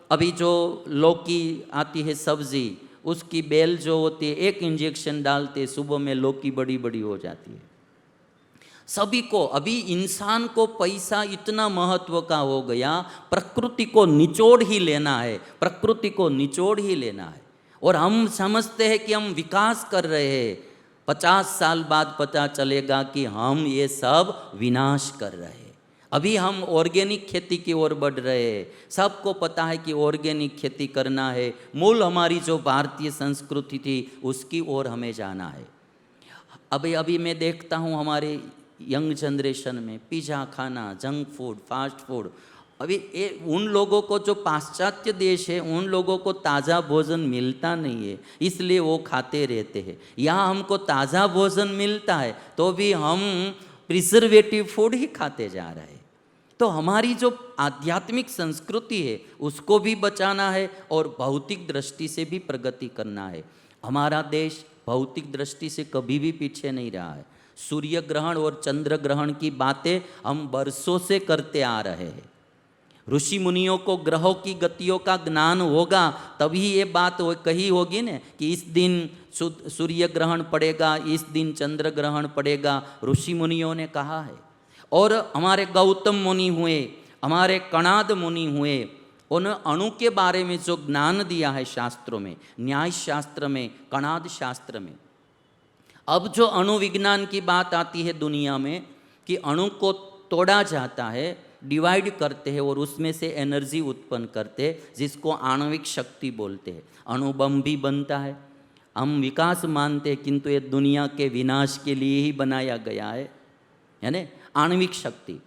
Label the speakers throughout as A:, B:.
A: अभी जो लौकी आती है सब्जी, उसकी बेल जो होती है, एक इंजेक्शन डालते सुबह में लौकी बड़ी बड़ी हो जाती है। सभी को, अभी इंसान को पैसा इतना महत्व का हो गया, प्रकृति को निचोड़ ही लेना है, प्रकृति को निचोड़ ही लेना है। और हम समझते हैं कि हम विकास कर रहे हैं, 50 साल बाद पता चलेगा कि हम ये सब विनाश कर रहे हैं। अभी हम ऑर्गेनिक खेती की ओर बढ़ रहे हैं, सबको पता है कि ऑर्गेनिक खेती करना है, मूल हमारी जो भारतीय संस्कृति थी उसकी ओर हमें जाना है। अभी अभी मैं देखता हूँ हमारे यंग जनरेशन में पिज़्ज़ा खाना, जंक फूड, फास्ट फूड। अभी ये उन लोगों को जो पाश्चात्य देश है, उन लोगों को ताज़ा भोजन मिलता नहीं है, इसलिए वो खाते रहते हैं। यहाँ हमको ताज़ा भोजन मिलता है तो भी हम प्रिजर्वेटिव फूड ही खाते जा रहे हैं। तो हमारी जो आध्यात्मिक संस्कृति है उसको भी बचाना है और भौतिक दृष्टि से भी प्रगति करना है। हमारा देश भौतिक दृष्टि से कभी भी पीछे नहीं रहा है। सूर्य ग्रहण और चंद्र ग्रहण की बातें हम बरसों से करते आ रहे हैं। ऋषि मुनियों को ग्रहों की गतियों का ज्ञान होगा तभी ये बात कही होगी न कि इस दिन सूर्य ग्रहण पड़ेगा, इस दिन चंद्र ग्रहण पड़ेगा, ऋषि मुनियों ने कहा है। और हमारे गौतम मुनि हुए, हमारे कणाद मुनि हुए, उन अणु के बारे में जो ज्ञान दिया है शास्त्रों में, न्याय शास्त्र में, कणाद शास्त्र में। अब जो अणु विज्ञान की बात आती है दुनिया में कि अणु को तोड़ा जाता है, डिवाइड करते हैं और उसमें से एनर्जी उत्पन्न करते हैं, जिसको आणविक शक्ति बोलते हैं। अणु बम भी बनता है। हम विकास मानते हैं किंतु ये दुनिया के विनाश के लिए ही बनाया गया है ना, आणविक शक्ति।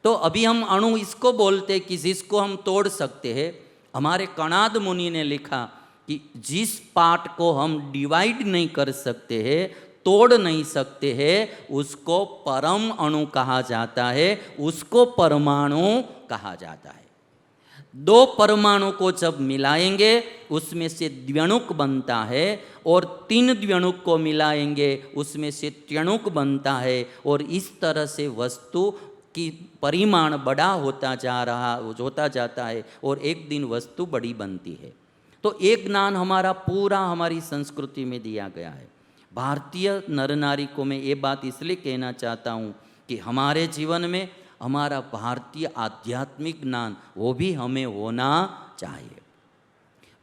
A: तो अभी हम अणु इसको बोलते हैं कि जिसको हम तोड़ सकते हैं। हमारे कणाद मुनि ने लिखा कि जिस पार्ट को हम डिवाइड नहीं कर सकते हैं, तोड़ नहीं सकते हैं, उसको परम अणु कहा जाता है, उसको परमाणु कहा जाता है। दो परमाणु को जब मिलाएंगे उसमें से द्व्यणुक बनता है, और 3 द्व्यणुक को मिलाएंगे उसमें से त्रणुक बनता है, और इस तरह से वस्तु की परिमाण बड़ा होता जाता है और एक दिन वस्तु बड़ी बनती है। तो एक ज्ञान हमारा पूरा हमारी संस्कृति में दिया गया है। भारतीय नर नारी को मैं ये बात इसलिए कहना चाहता हूँ कि हमारे जीवन में हमारा भारतीय आध्यात्मिक ज्ञान वो भी हमें होना चाहिए।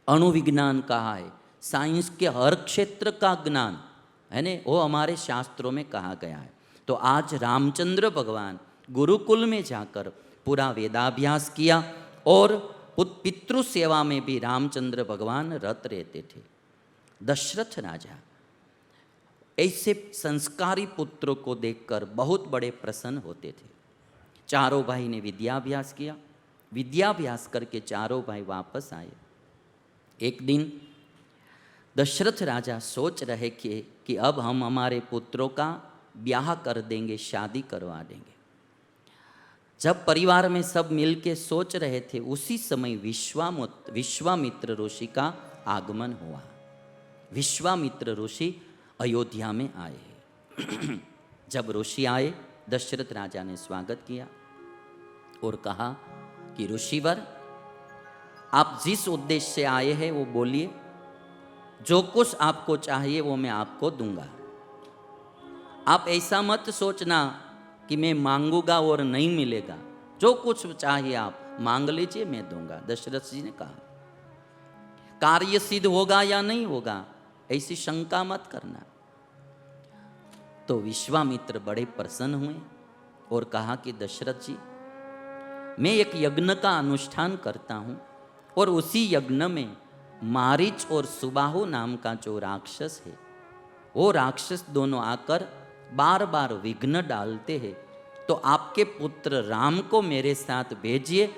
A: अणु विज्ञान कहा है, साइंस के हर क्षेत्र का ज्ञान है ने, वो हमारे शास्त्रों में कहा गया है। तो आज रामचंद्र भगवान गुरुकुल में जाकर पूरा वेदाभ्यास किया और पितृ सेवा में भी रामचंद्र भगवान रत रहते थे। दशरथ राजा ऐसे संस्कारी पुत्र को देखकर बहुत बड़े प्रसन्न होते थे। चारों भाई ने विद्याभ्यास किया, विद्याभ्यास करके चारों भाई वापस आए। एक दिन दशरथ राजा सोच रहे कि अब हम हमारे पुत्रों का ब्याह कर देंगे, शादी करवा देंगे। जब परिवार में सब मिलके सोच रहे थे, उसी समय विश्वामित्र ऋषि का आगमन हुआ। विश्वामित्र ऋषि अयोध्या में आए। जब ऋषि आए, दशरथ राजा ने स्वागत किया और कहा कि ऋषिवर, आप जिस उद्देश्य से आए हैं वो बोलिए, जो कुछ आपको चाहिए वो मैं आपको दूंगा। आप ऐसा मत सोचना कि मैं मांगूंगा और नहीं मिलेगा, जो कुछ चाहिए आप मांग लीजिए, मैं दूंगा। दशरथ जी ने कहा, कार्य सिद्ध होगा या नहीं होगा ऐसी शंका मत करना। तो विश्वामित्र बड़े प्रसन्न हुए और कहा कि दशरथ जी, मैं एक यज्ञ का अनुष्ठान करता हूँ और उसी यज्ञ में मारीच और सुबाहु नाम का जो राक्षस है, वो राक्षस दोनों आकर बार बार विघ्न डालते हैं। तो आपके पुत्र राम को मेरे साथ भेजिए,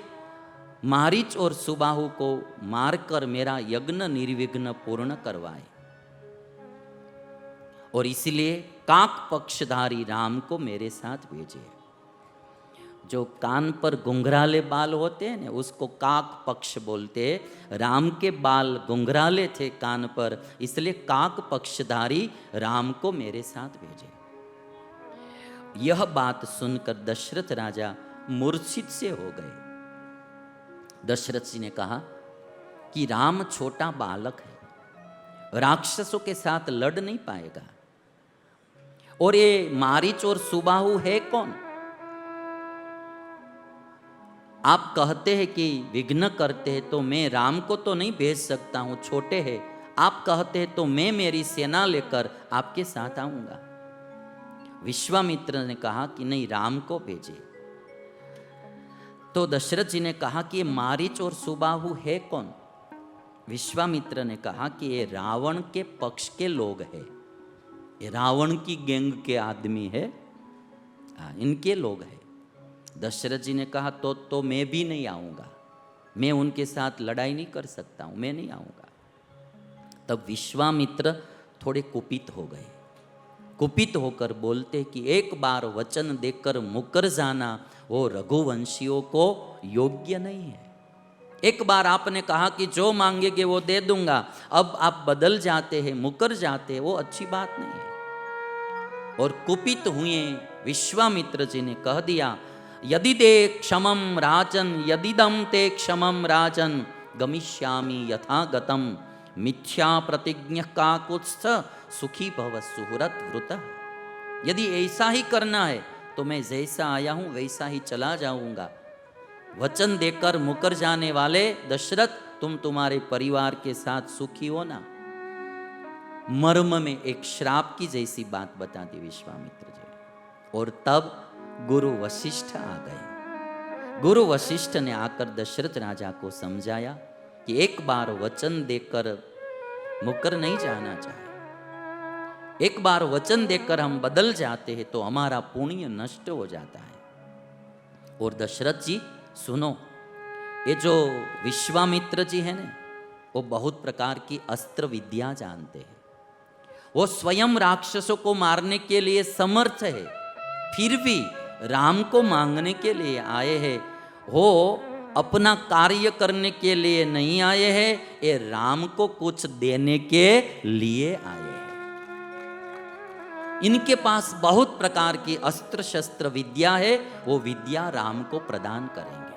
A: मारीच और सुबाहु को मारकर मेरा यज्ञ निर्विघ्न पूर्ण करवाए। और इसलिए काक पक्षधारी राम को मेरे साथ भेजिए। जो कान पर घुंघराले बाल होते हैं ना, उसको काक पक्ष बोलते हैं। राम के बाल घुंघराले थे कान पर, इसलिए काक पक्षधारी राम को मेरे साथ भेजे। यह बात सुनकर दशरथ राजा मूर्छित से हो गए। दशरथ जी ने कहा कि राम छोटा बालक है, राक्षसों के साथ लड़ नहीं पाएगा। और ये मारीच और सुबाहु है कौन? आप कहते हैं कि विघ्न करते हैं, तो मैं राम को तो नहीं भेज सकता हूं, छोटे हैं। आप कहते हैं तो मैं मेरी सेना लेकर आपके साथ आऊंगा। विश्वामित्र ने कहा कि नहीं, राम को भेजे। तो दशरथ जी ने कहा कि ये मारीच और सुबाहु है कौन? विश्वामित्र ने कहा कि ये रावण के पक्ष के लोग हैं, ये रावण की गैंग के आदमी है, इनके लोग हैं। दशरथ जी ने कहा तो मैं भी नहीं आऊंगा, मैं उनके साथ लड़ाई नहीं कर सकता हूं, मैं नहीं आऊंगा। तब विश्वामित्र थोड़े कुपित हो गए। कुपित होकर बोलते कि एक बार वचन देकर मुकर जाना वो रघुवंशियों को योग्य नहीं है। एक बार आपने कहा कि जो मांगेगे वो दे दूंगा, अब आप बदल जाते हैं, मुकर जाते हैं, वो अच्छी बात नहीं है। और कुपित हुए विश्वामित्र जी ने कह दिया, यदि दे क्षमम राजन, यदिदम ते क्षमम राजन, गमिष्यामि यथा गतम, मिथ्या प्रतिज्ञ का कुत्स्थ, सुखी भव सुहृत व्रुत। यदि ऐसा ही करना है तो मैं जैसा आया हूं वैसा ही चला जाऊंगा। वचन देकर मुकर जाने वाले दशरथ, तुम तुम्हारे परिवार के साथ सुखी हो ना। मर्म में एक श्राप की जैसी बात बता दी विश्वामित्र जी। और तब गुरु वशिष्ठ आ गए। गुरु वशिष्ठ ने आकर दशरथ राजा को समझाया कि एक बार वचन देकर मुकर नहीं जाना चाहिए। एक बार वचन देकर हम बदल जाते हैं तो हमारा पुण्य नष्ट हो जाता है। और दशरथ जी सुनो, ये जो विश्वामित्र जी है ना, वो बहुत प्रकार की अस्त्र विद्या जानते हैं। वो स्वयं राक्षसों को मारने के लिए समर्थ है, फिर भी राम को मांगने के लिए आए हैं। वो अपना कार्य करने के लिए नहीं आए हैं, ये राम को कुछ देने के लिए आए हैं। इनके पास बहुत प्रकार की अस्त्र शस्त्र विद्या है, वो विद्या राम को प्रदान करेंगे।